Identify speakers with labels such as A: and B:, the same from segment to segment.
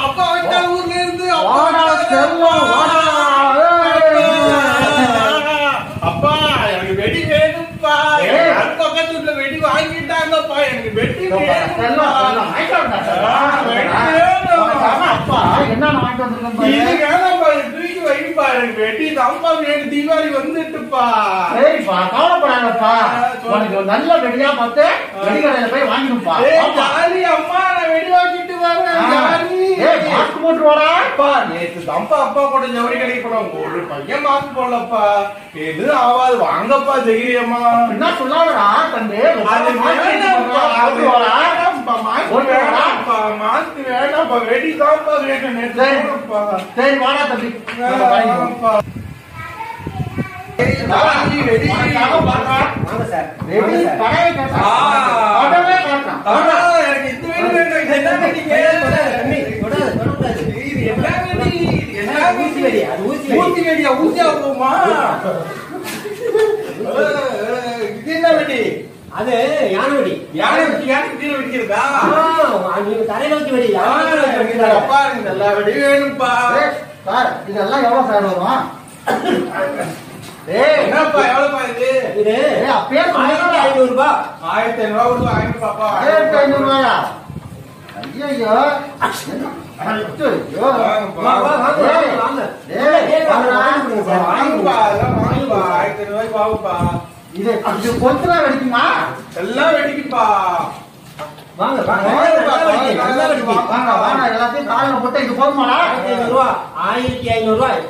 A: அப்பா வச்சா ஊர்ல இருந்து அப்பா எனக்கு வெடி வேணும்ப்பா. பக்கத்து வீட்டுல வெடி வாங்கிட்டாங்கப்பா. எனக்கு வெடி வைப்பா. எனக்கு வெட்டி தான்ப்பா வேணும். தீபாவளி வந்துட்டுப்பா.
B: சரிப்பா, கவலைப்படாதப்பா. உனக்கு நல்ல வெடியா பார்த்து வெடிக்கடையில போய் வாங்கிடுப்பா.
A: ஜாலி அம்மா, நான் வெடி வாங்கிட்டு வரேன். ஜாலி
B: மாஸ்க் போட்டு வாடாப்பா.
A: நேற்று தம்பா அப்பா கூட ஜவுளி கடைக்கு போனோம். ஒரு பையன் மாஸ்க் போடலப்பா. எது ஆவாது வாங்கப்பா. தைரியம்மா
B: என்ன சொல்லாதடா தம்பி.
A: மாஸ்க் வேணாம்ப்பா. வெடி தான்ப்பா வேணும்.
B: சரி வாடா தம்பி.
C: அது யானை வெடி.
A: யானை வெடி. யானை கீழே வெடிக்கிறதா?
C: நீங்க தலை நோக்கி வெடி.
A: அப்பா நல்லா வெடி வேணும்ப்பா.
B: இதெல்லாம் எவ்வளவு சார் வரும்?
A: என்னப்பா எவ்வளவுப்பா இது?
C: இது
B: அப்பயே
C: 1500 ரூபாய்.
A: 1500 ரூபாய் வாங்கிப்பாப்பா.
B: 1500 ரூபாயா? ஐயோ இது கொஞ்சம் வெடிக்குமா?
A: எல்லாம் வெடிக்குப்பா.
C: வாங்க
B: எல்லாத்தையும் காலையில போட்டு இது போதுமாடா?
C: 1500 ரூபாய். 1500 ரூபாய்.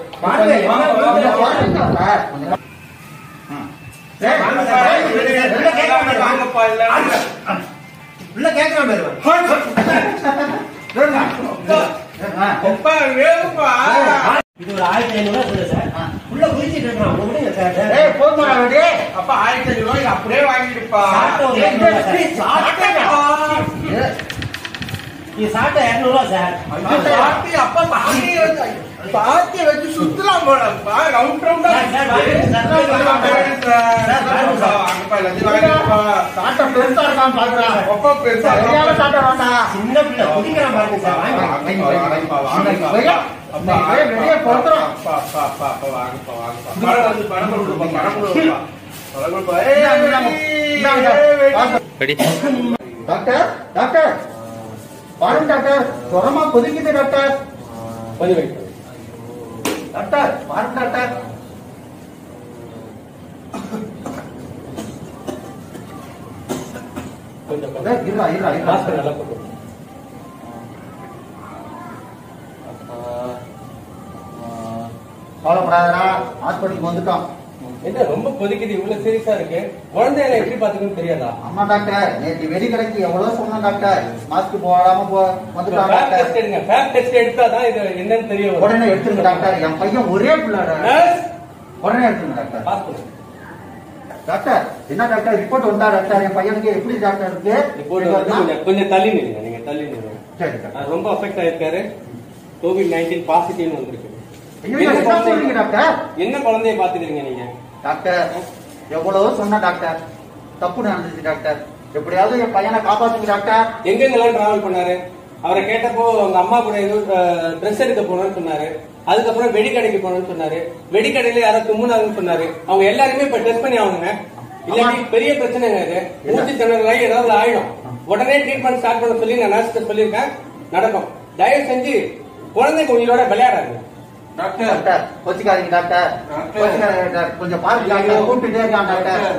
A: உள்ள கேட்கலாம் வேணுப்பா.
C: இது ஒரு 1500 ரூபாய் சொல்லு சார். உள்ள குளிச்சிட்டு இருக்கான். உடனே சார்
B: போதுமாடா வெடி?
A: அப்பா 1500 ரூபாய் அப்படியே வாங்கிடுப்பா.
C: நீ சாப்பிட்ட 200 ரூபாய் சார்.
A: அப்பா பாத்திய வச்சு சுத்தலாம் போடப்பா. ரவுண்ட் ரவுண்டா
B: சாட்டை பெருசா இருக்கான்னு பாக்குறான்.
A: அப்பா பெருசா
B: சாட்டை வேண்டாம்.
C: சின்ன பிள்ளை குடிக்கிறான் பாருங்க சார்.
B: வெளியே பொறுத்துறோம். டாக்டர் டாக்டர் பாருங்க டாக்டர், சுரமா கொதிக்குது டாக்டர். டாக்டர் பாருங்க டாக்டர். கவலைப்படாதரா, ஹாஸ்பிட்டலுக்கு வந்துட்டோம்.
D: என்ன ரொம்ப கொதிக்குது, இவ்வளவு சீரியஸா இருக்கு? குழந்தைகளை எப்படி பாத்துக்கணும்னு தெரியாதா?
B: ஆமா டாக்டர், நேற்று வெடி கடைக்கு எவ்வளவு சொன்னோம் டாக்டர். மாஸ்க் போடாம வந்துட்டோம் டாக்டர்.
D: டெஸ்ட் எடுத்தாதான் இது என்னன்னு தெரியும்.
B: உடனே எடுத்துருங்க டாக்டர். என் பையன் ஒரே பிள்ளை. உடனே எடுத்துருங்க டாக்டர். டாக்டர் என்ன டாக்டர் ரிப்போர்ட் வந்தா டாக்டர்? என் பையனுக்கு எப்படி டாக்டர் இருக்கு?
D: கொஞ்சம் தள்ளி நில்லுங்க. நீங்க தள்ளி நில்லுங்க.
B: சரி டாக்டர்.
D: ரொம்ப அஃபெக்ட் ஆயிருக்காரு. COVID-19 பாசிட்டிவ்னு வந்திருக்கு.
B: டாக்டர்
D: என்ன குழந்தைய பாத்துக்கிறீங்க நீங்க?
B: டாக்டர் எவ்வளவு சொன்ன டாக்டர், தப்பு நடந்துச்சு டாக்டர். எப்படியாவது என் பையனை காப்பாத்துங்க டாக்டர்.
D: எங்கெங்கெல்லாம் டிராவல் பண்ணாரு? அவரை கேட்டப்போ அவங்க அம்மா கூட ஏதோ ட்ரெஸ் எடுக்க போனோம்னு சொன்னாரு. அதுக்கப்புறம் வெடிக்கடைக்கு போனோம்னு சொன்னாரு. வெடிக்கடையில யாராவது தும்முனாருன்னு சொன்னாரு. அவங்க எல்லாருமே இப்ப டெஸ்ட் பண்ணி ஆகணுங்க. இல்லாட்டி பெரிய பிரச்சனைங்க. இது மூச்சு திணறலாகி ஏதாவது ஆயிடும். உடனே ட்ரீட்மெண்ட் ஸ்டார்ட் பண்ண சொல்லி நான் நர்ஸ் சொல்லியிருக்கேன். நடக்கும். தயவு செஞ்சு குழந்தைங்க உங்களோட விளையாடாது.
B: Doctor கொச்சிக்காதீங்க doctor. கொஞ்சம் பாருங்க டாக்டர். கூப்பிட்டுட்டே இருக்கான் டாக்டர்.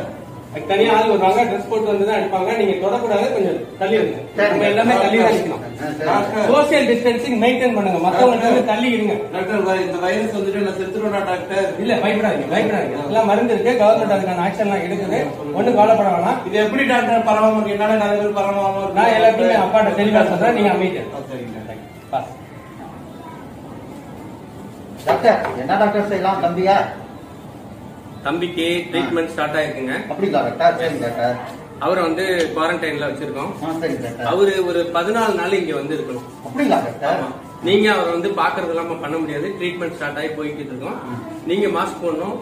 D: தனியா ஆள் வருவாங்க, ட்ரெஸ் போட்டு வந்துதான் அடிப்பாங்க. நீங்க தொடக்கூடாது, கொஞ்சம் தள்ளி இருங்க. நம்ம எல்லாமே தள்ளி தான் இருக்கணும். சோசியல் டிஸ்டன்சிங் மெயின்டைன் பண்ணுங்க. மத்தவங்க தள்ளி இருங்க.
A: டாக்டர் இந்த வைரஸ் வந்துட்டு நான் செத்துருவேனா டாக்டர்?
D: இல்ல பயப்படாதீங்க. எல்லாம் மருந்து இருக்கு. கவர்மெண்ட் அதுக்கான ஆக்ஷன் எல்லாம் எடுக்குது. ஒண்ணும் கவலைப்பட வேணாம்.
A: இது எப்படி டாக்டர் பரவாம என்னால நிறைய பேர் பரவாம?
D: நான் எல்லாத்தையுமே அப்பாட்ட தெளிவா சொல்றேன். நீங்க அமைதியா
B: டாக்டர். என்ன டாக்டர் செய்யலாம் தம்பியா?
D: தம்பிக்கு ட்ரீட்மெண்ட் ஸ்டார்ட் ஆயிருக்குங்க.
B: அப்படிங்களா டாக்டர்? சரி டாக்டர்.
D: அவரை வந்து குவாரண்டைன்ல வச்சிருக்கோம்.
B: சரி டாக்டர்.
D: அவரு ஒரு 14 நாள் இங்க வந்து இருக்கணும்.
B: அப்படிங்களா டாக்டர்?
D: நீங்க அவரை வந்து பாக்குறது இல்லாம பண்ண முடியாது. ட்ரீட்மெண்ட் ஸ்டார்ட் ஆகி போய்கிட்டு இருக்கோம். நீங்க மாஸ்க் போடணும்.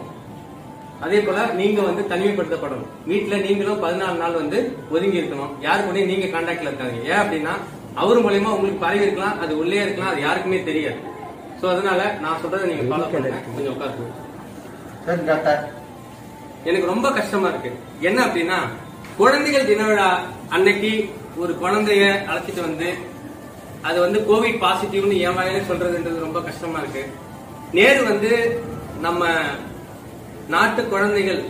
D: அதே போல நீங்க வந்து தனிமைப்படுத்தப்படணும். வீட்டுல நீங்களும் 14 நாள் வந்து ஒதுங்கி இருக்கணும். யாரு கூட நீங்க கான்டாக்ட்ல இருக்காங்க. ஏன் அப்படின்னா அவர் மூலமா உங்களுக்கு பரவி இருக்கலாம், அது உள்ளே இருக்கலாம், அது யாருக்குமே தெரியாது. சோ அதனால நான் சொல்றதை நீங்க ஃபாலோ பண்ணுங்க. கொஞ்சம் உட்காருங்க.
B: சரி டாக்டர்.
D: எனக்கு ரொம்ப கஷ்டமா இருக்கு. என்ன அப்படின்னா குழந்தைகள் தின விழா அன்னைக்கு ஒரு குழந்தைய அழைச்சிட்டு வந்து அது வந்து கோவிட் பாசிட்டிவ்னு என் வாயிலே சொல்றதுன்றது ரொம்ப கஷ்டமா இருக்கு. நேரு வந்து நம்ம நாட்டு குழந்தைகள்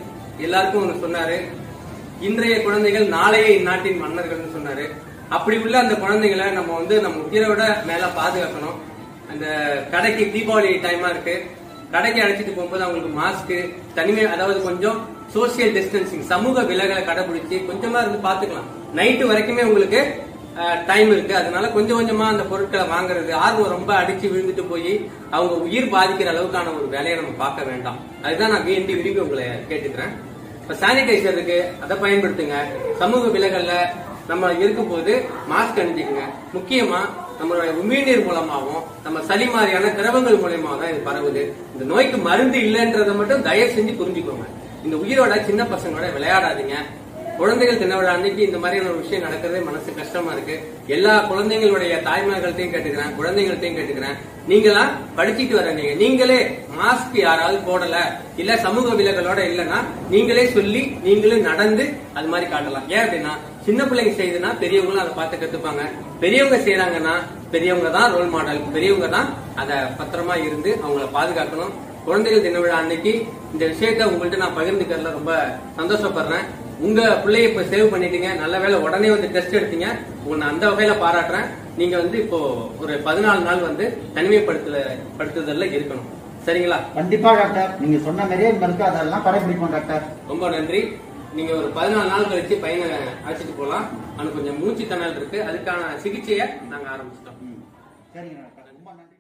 D: எல்லாருக்கும் ஒண்ணு சொன்னாரு, இன்றைய குழந்தைகள் நாளைய இந்நாட்டின் மன்னர்கள் சொன்னாரு. அப்படி உள்ள அந்த குழந்தைகளை நம்ம வந்து நம்ம உயிரை விட மேல பாதுகாக்கணும். அந்த கடைக்கு தீபாவளி டைமா இருக்கு, கடைக்கு அழைச்சிட்டு போகும்போது அவங்களுக்கு மாஸ்க், தனிமை, அதாவது கொஞ்சம் சோசியல் டிஸ்டன்சிங், சமூக விலகலை கடைபிடிச்சு கொஞ்சமா இருந்து பாத்துக்கலாம். நைட்டு வரைக்குமே உங்களுக்கு டைம் இருக்கு. அதனால கொஞ்சம் கொஞ்சமா அந்த பொருட்களை வாங்குறது, ஆர்வம் ரொம்ப அடிச்சு விழுந்துட்டு போய் அவங்க உயிர் பாதிக்கிற அளவுக்கான ஒரு வேலையை நம்ம பார்க்க வேண்டாம். அதுதான் நான் விரும்பி உங்களை கேட்டுக்கிறேன். இப்ப சானிடைசர் இருக்கு, அதை பயன்படுத்துங்க. சமூக விலகல்ல நம்ம இருக்கும் போது மாஸ்க் அணிஞ்சுக்குங்க. முக்கியமா நம்மளோட உமிழ்நீர் மூலமாகவும் நம்ம சளி மாதிரியான திரவங்கள் மூலமாக தான் இது பரவுது. இந்த நோய்க்கு மருந்து இல்லைன்றதை மட்டும் தயவு செஞ்சு புரிஞ்சுக்கோங்க. இந்த உயிரோட சின்ன பசங்களோட விளையாடாதீங்க. குழந்தைகள் தின விழா அன்னைக்கு இந்த மாதிரியான ஒரு விஷயம் நடக்கிறதே மனசு கஷ்டமா இருக்கு. எல்லா குழந்தைங்களுடைய தாய்மார்கள்ட்டையும் கேட்டுக்கிறேன், குழந்தைகள்ட்டையும் கேட்டுக்கிறேன். நீங்களாம் படிச்சுட்டு வர நீங்களே மாஸ்க் யாராவது போடல, இல்ல சமூக விலகலோட இல்லன்னா நீங்களே சொல்லி நீங்களே நடந்து அது மாதிரி காட்டலாம். ஏன் அப்படின்னா சின்ன பிள்ளைங்க செய்யுதுன்னா பெரியவங்களும் அதை பார்த்து கத்துப்பாங்க. பெரியவங்க செய்யறாங்கன்னா பெரியவங்க தான் ரோல் மாடல். பெரியவங்க தான் அதை பத்திரமா இருந்து அவங்கள பாதுகாக்கணும். குழந்தைகள் தின விழா அன்னைக்கு இந்த விஷயத்த உங்கள்கிட்ட நான் பகிர்ந்துக்கிறதுல ரொம்ப சந்தோஷப்படுறேன். உங்க பிள்ளைய இப்ப சேவ் பண்ணிட்டீங்க, நல்ல வேலை உடனே வந்து டெஸ்ட் எடுத்தீங்க. உங்களை அந்த வகையில பாராட்டுறேன். நீங்க வந்து இப்போ ஒரு 14 நாள் வந்து தனிமைப்படுத்துதல்ல இருக்கணும். சரிங்களா?
B: கண்டிப்பா டாக்டர், நீங்க சொன்ன மாதிரியே இருக்கு, அதெல்லாம் கடைபிடிப்போம் டாக்டர்.
D: ரொம்ப நன்றி. நீங்க ஒரு 14 நாள் கழிச்சு பையனை அழைச்சிட்டு போலாம். அவனுக்கு கொஞ்சம் மூச்சு திணறல் இருக்கு, அதுக்கான சிகிச்சையை நாங்க ஆரம்பிச்சிட்டோம்.
B: சரிங்க டாக்டர், ரொம்ப நன்றி.